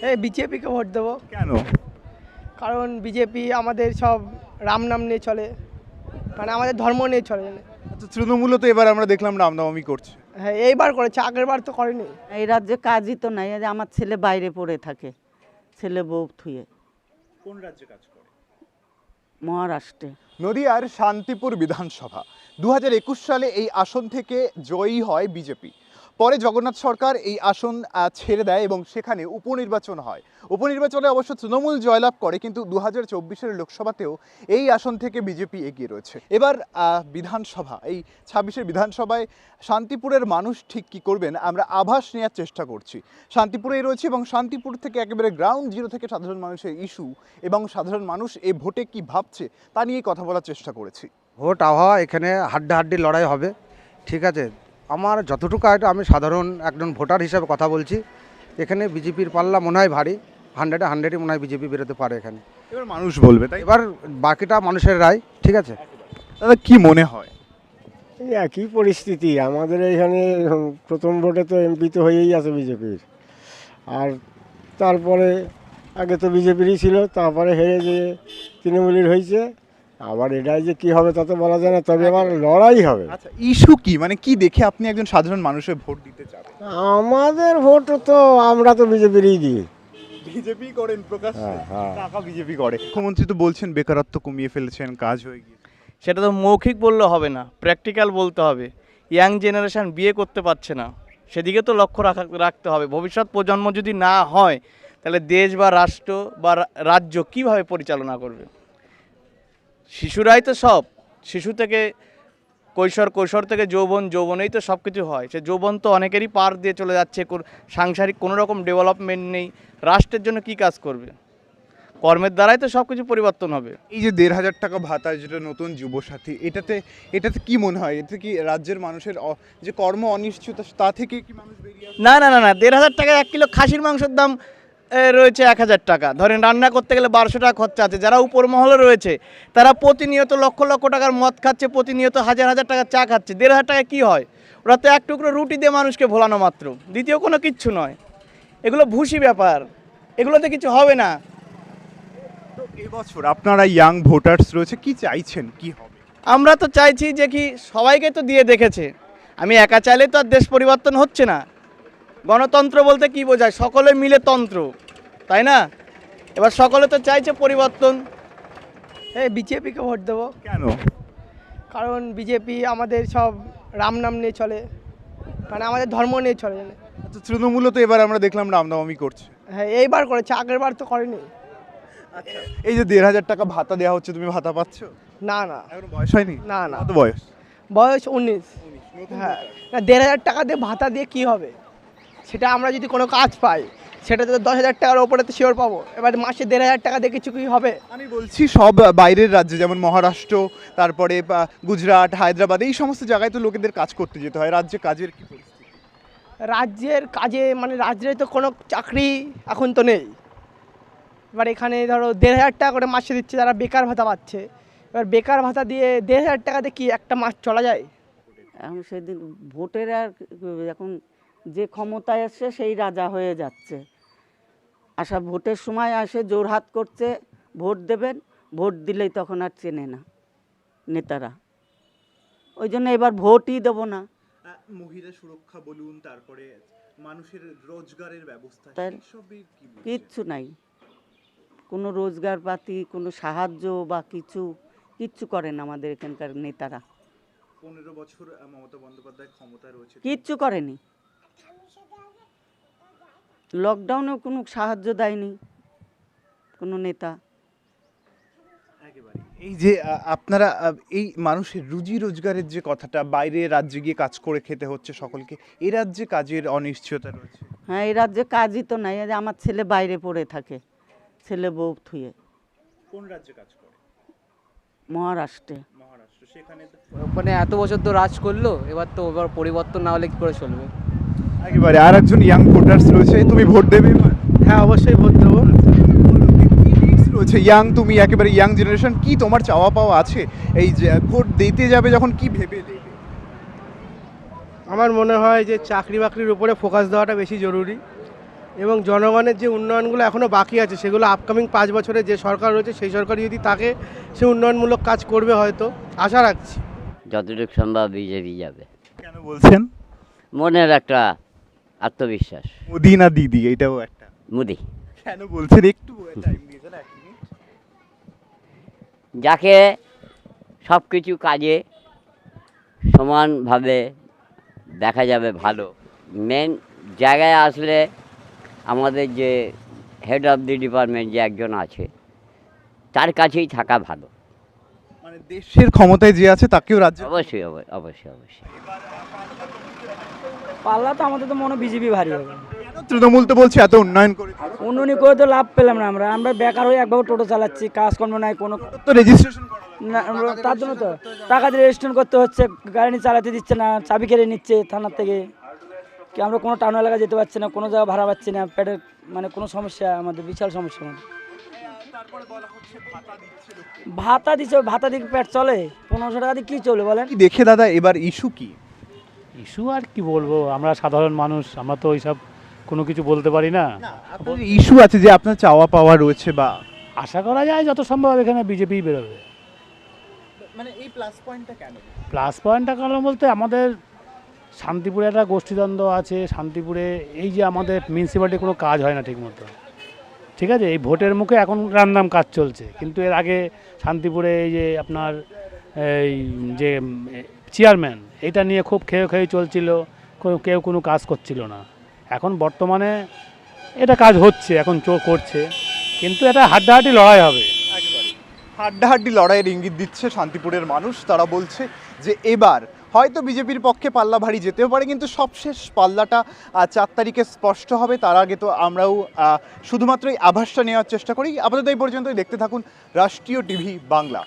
এই বিজেপিকে ভোট দেবো। কেন? কারণ বিজেপি আমাদের সব রাম নাম নিয়ে চলে, মানে আমাদের ধর্ম নিয়ে চলে। আচ্ছা, তৃণমূলও তো এবার আমরা দেখলাম রামনবমী করছে। হ্যাঁ, এইবার করেছে, আগের বার তো করেনি। এই রাজ্যে কাজই তো নাই, এই যে আমার ছেলে বাইরে পড়ে থাকে, ছেলে বউ থুয়ে কোন রাজ্যে কাজ করে? মহারাষ্ট্রে। নদিয়ার শান্তিপুর বিধানসভা 2021 সালে এই আসন থেকে জয়ী হয় বিজেপি। পরে জগন্নাথ সরকার এই আসন ছেড়ে দেয় এবং সেখানে উপনির্বাচন হয়। উপনির্বাচনে অবশ্য তৃণমূল জয়লাভ করে, কিন্তু 2024-এর লোকসভাতেও এই আসন থেকে বিজেপি এগিয়ে রয়েছে। এবার বিধানসভা, এই 26-এর বিধানসভায় শান্তিপুরের মানুষ ঠিক কী করবেন আমরা আভাস নেওয়ার চেষ্টা করছি। শান্তিপুরেই রয়েছে এবং শান্তিপুর থেকে একেবারে গ্রাউন্ড জিরো থেকে সাধারণ মানুষের ইস্যু এবং সাধারণ মানুষ এই ভোটে কি ভাবছে তা নিয়ে কথা বলার চেষ্টা করেছি। ভোট আবহাওয়া এখানে হাড্ডাহাড্ডি লড়াই হবে, ঠিক আছে। আমার যতটুকু আইডিয়া, আমি সাধারণ একজন ভোটার হিসাবে কথা বলছি, এখানে বিজেপির পাল্লা মনে হয় ভারী, 100-100 মনে হয় বিজেপি বেরোতে পারে এখানে। এবার মানুষ বলবে, তাই এবার বাকিটা মানুষের রায়, ঠিক আছে। দাদা কি মনে হয়? এই একই পরিস্থিতি আমাদের এখানে। প্রথম ভোটে তো এমপি তো হয়েই আছে বিজেপির, আর তারপরে আগে তো বিজেপিরই ছিল, তারপরে হেরে যে তৃণমূলের হয়েছে। আবার এটাই যে কি হবে তা তো বলা যায় না, তবে আমার লড়াই হবে। আচ্ছা, ইস্যু কি, মানে কি দেখে আপনি একজন সাধারণ মানুষের ভোট দিতে চান? আমাদের ভোট তো আমরা তো বিজেপিরই দিই। বিজেপি করেন প্রকাশ্যে? হ্যাঁ, হ্যাঁ। টাকা বিজেপি করে। মুখ্যমন্ত্রী তো বলছেন বেকারত্ব কমিয়ে ফেলেছেন, কাজ হয়ে গিয়ে। সেটা তো মৌখিক বললে হবে না, প্র্যাকটিক্যাল বলতে হবে। ইয়াং জেনারেশন বিয়ে করতে পারছে না, সেদিকে তো লক্ষ্য রাখতে হবে। ভবিষ্যৎ প্রজন্ম যদি না হয়, তাহলে দেশ বা রাষ্ট্র বা রাজ্য কিভাবে পরিচালনা করবে? শিশুরাই তো সব, শিশু থেকে কৈশোর, কৈশোর থেকে যৌবন, যৌবনেই তো সব কিছু হয়। সে যৌবন তো অনেকেরই পার দিয়ে চলে যাচ্ছে, সাংসারিক কোনো রকম ডেভেলপমেন্ট নেই। রাষ্ট্রের জন্য কি কাজ করবে? কর্মের দ্বারাই তো সব কিছু পরিবর্তন হবে। এই যে 1,500 টাকা ভাতা, যেটা নতুন যুবসাথী, এটাতে কি মনে হয়, এতে কি রাজ্যের মানুষের যে কর্ম অনিশ্চিত তা থেকে কি মানুষ বেরিয়ে আসবে? না না না না, 1,500 টাকায় 1 কিলো খাসির মাংসের দাম রয়েছে 1,000 টাকা। ধরেন রান্না করতে গেলে 1200 টাকা খরচা আছে। যারা উপর মহলে রয়েছে তারা প্রতিনিয়ত লক্ষ লক্ষ টাকার মদ খাচ্ছে, প্রতিনিয়ত হাজার হাজার টাকার চা খাচ্ছে। 1,500 টাকায় কী হয়? ওরা তো এক টুকরো রুটি দিয়ে মানুষকে ভোলানো মাত্র, দ্বিতীয় কোনো কিচ্ছু নয়। এগুলো ভুসি ব্যাপার, এগুলোতে কিছু হবে না। তো এবছর আপনারা ইয়াং ভোটার্স রয়েছে, কি চাইছেন, কি হবে? আমরা তো চাইছি যে কি, সবাইকে তো দিয়ে দেখেছে, আমি একা চাইলে তো আর দেশ পরিবর্তন হচ্ছে না। গণতন্ত্র বলতে কি বোঝায়? সকলে মিলে তন্ত্র, তাই না? এবার সকলে তো চাইছে পরিবর্তন। এই বিজেপিকে ভোট দেবো। কেন? কারণ বিজেপি আমাদের সব রাম নাম নিয়ে চলে, মানে আমাদের ধর্ম নিয়ে চলে। আচ্ছা, তৃণমূলও তো এবার আমরা দেখলাম রামনবমী করছে। হ্যাঁ, এইবার করেছে, আগের বার তো করেনি। আচ্ছা, এই যে 1,500 টাকা ভাতা দেওয়া হচ্ছে, তুমি ভাতা পাচ্ছ? না না, এখন বয়স হয়নি? না না, কত বয়স? বয়স 19। হ্যাঁ, না 1,500 টাকা দিয়ে ভাতা দিয়ে কি হবে? সেটা আমরা যদি কোনো কাজ পাই, সেটা তো 10,000 টাকার ওপরে তো শিওর পাবো। এবার মাসে 1,500 টাকা দিয়ে কিছু কি হবে? আমি বলছি সব বাইরের রাজ্যে, যেমন মহারাষ্ট্র, তারপরে গুজরাট, হায়দ্রাবাদ, এই সমস্ত জায়গায় তো লোকেদের কাজ করতে যেতে হয়। রাজ্যে কাজের কি পরিস্থিতি? রাজ্যের কাজে, মানে রাজ্যে তো কোনো চাকরি এখন তো নেই। এবার এখানে ধরো 1,500 টাকা করে মাসে দিচ্ছে, যারা বেকার ভাতা পাচ্ছে। এবার বেকার ভাতা দিয়ে 1,500 টাকা দিয়ে কি একটা মাস চলা যায়? এখন সেদিন ভোটের আর এখন যে ক্ষমতায় আসছে সেই রাজা হয়ে যাচ্ছে। আশা ভোটের সময় আসে জোরহাত করছে, ভোট দেবেন, ভোট দিলেই তখন আর চেনে না নেতারা। ওই জন্য এবার ভোটই দেবো না। মহিলা সুরক্ষা বলুন, তারপরে মানুষের রোজগারের ব্যবস্থা, তাই সবই কিচ্ছু নাই, কোনো রোজগার পাতি, কোনো সাহায্য বা কিচ্ছু করেন আমাদের এখানকার নেতারা। 15 বছর মমতা বন্দ্যোপাধ্যায় ক্ষমতা রয়েছে, কিচ্ছু করেনি। লকডাউনেও কোনো সাহায্য দেয়নি কোনো নেতা। একেবারে এই যে আপনারা এই মানুষের রুজি রোজগারের যে কথাটা, বাইরে রাজ্যে গিয়ে কাজ করে খেতে হচ্ছে সকলকে, এই রাজ্যে কাজের অনিশ্চয়তা রয়েছে। হ্যাঁ, এই রাজ্যে কাজই তো নাই, এই যে আমার ছেলে বাইরে পড়ে থাকে, ছেলে বউ থুয়ে কোন রাজ্যে কাজ করে? মহারাষ্ট্রে। মহারাষ্ট্র। সেখানে মানে এত বছর তো রাজ করলো, এবার পরিবর্তন না হলে কি করে চলবে? একেবারে আর একজন ইয়াং ভোটার্স রয়েছে, তুমি ভোট দেবে এবার? হ্যাঁ, অবশ্যই ভোট দেবো। রয়েছে ইয়াং, তুমি একেবারে ইয়াং জেনারেশন, কি তোমার চাওয়া পাওয়া আছে এই যে ভোট দিতে যাবে যখন, কি ভেবে দেবে? আমার মনে হয় যে চাকরি বাকরির উপরে ফোকাস দেওয়াটা বেশি জরুরি। এবং জনগণের যে উন্নয়নগুলো এখনও বাকি আছে সেগুলো আপকামিং 5 বছরে যে সরকার রয়েছে সেই সরকার যদি তাকে সে উন্নয়নমূলক কাজ করবে হয়তো আশা রাখছি। যতটুকু সম্ভব বিজেপি যাবে। কেন বলছেন? মনের একটা আত্মবিশ্বাস। মোদি না দিদি, এটাও একটা। মোদি। কেন বলছেন? একটু টাইম দিয়েছেন, 1 মিনিট। যাকে সব কিছু কাজে সমানভাবে দেখা যাবে ভালো। মেন জায়গায় আসলে আমাদের যে হেড অফ দি ডিপার্টমেন্ট যে একজন আছে তার কাছেই থাকা ভালো। মানে দেশের ক্ষমতায় যে আছে তাকেও রাজ্য অবশ্যই অবশ্যই অবশ্যই। পাল্লা তো আমাদের তো মনে বিজেপি ভারী হবে। তৃণমূল তো বলছে এত উন্নয়ন করে, উন্নয়ন করে তো লাভ পেলাম না। আমরা বেকার হয়ে একভাবে টোটো চালাচ্ছি, কাজকর্ম নাই কোনো। তো রেজিস্ট্রেশন না, তার জন্য তো টাকা দিয়ে রেজিস্ট্রেশন করতে হচ্ছে, গাড়ি নিয়ে চালাতে দিচ্ছে না, চাবি কেড়ে নিচ্ছে থানার থেকে। কি আমরা কোনো টাউন এলাকা যেতে পারছি না, কোনো জায়গা ভাড়া পাচ্ছি না, পেটের মানে কোনো সমস্যা, আমাদের বিশাল সমস্যা। আমাদের ভাতা দিচ্ছে, ভাতা দিয়ে পেট চলে? 1500 টাকা দিয়ে কী চলে বলেন? দেখে দাদা এবার ইস্যু কি? ইস্যু আর কি বলবো, আমরা সাধারণ মানুষ, আমরা তো ওইসব কোনো কিছু বলতে পারি না। ইস্যু আছে যে আপনার চাওয়া পাওয়া রয়েছে, বা আশা করা যায় যত সম্ভব এখানে বিজেপিই বেরোবে। মানে এই প্লাস পয়েন্টটা কেন? প্লাস পয়েন্টটা কারণ বলতে আমাদের শান্তিপুরে একটা গোষ্ঠীদ্বন্দ্ব আছে। শান্তিপুরে এই যে আমাদের মিউনিসিপ্যালিটি কোনো কাজ হয় না ঠিকমতো, ঠিক আছে? এই ভোটের মুখে এখন রান্নাম কাজ চলছে, কিন্তু এর আগে শান্তিপুরে এই যে আপনার এই যে চেয়ারম্যান, এটা নিয়ে খুব খেয়ে চলছিল, কেউ কোনো কাজ করছিল না। এখন বর্তমানে এটা কাজ হচ্ছে, এখন করছে, কিন্তু এটা হাড্ডাহাড্ডি লড়াই হবে। হাড্ডাহাড্ডি লড়াইয়ের ইঙ্গিত দিচ্ছে শান্তিপুরের মানুষ। তারা বলছে যে এবার হয়তো বিজেপির পক্ষে পাল্লা ভারী যেতেও পারে, কিন্তু সবশেষ পাল্লাটা 4 তারিখে স্পষ্ট হবে। তার আগে তো আমরাও শুধুমাত্র এই আভাসটা নেওয়ার চেষ্টা করি। আপাতত এই পর্যন্তই। দেখতে থাকুন রাষ্ট্রীয় টিভি বাংলা।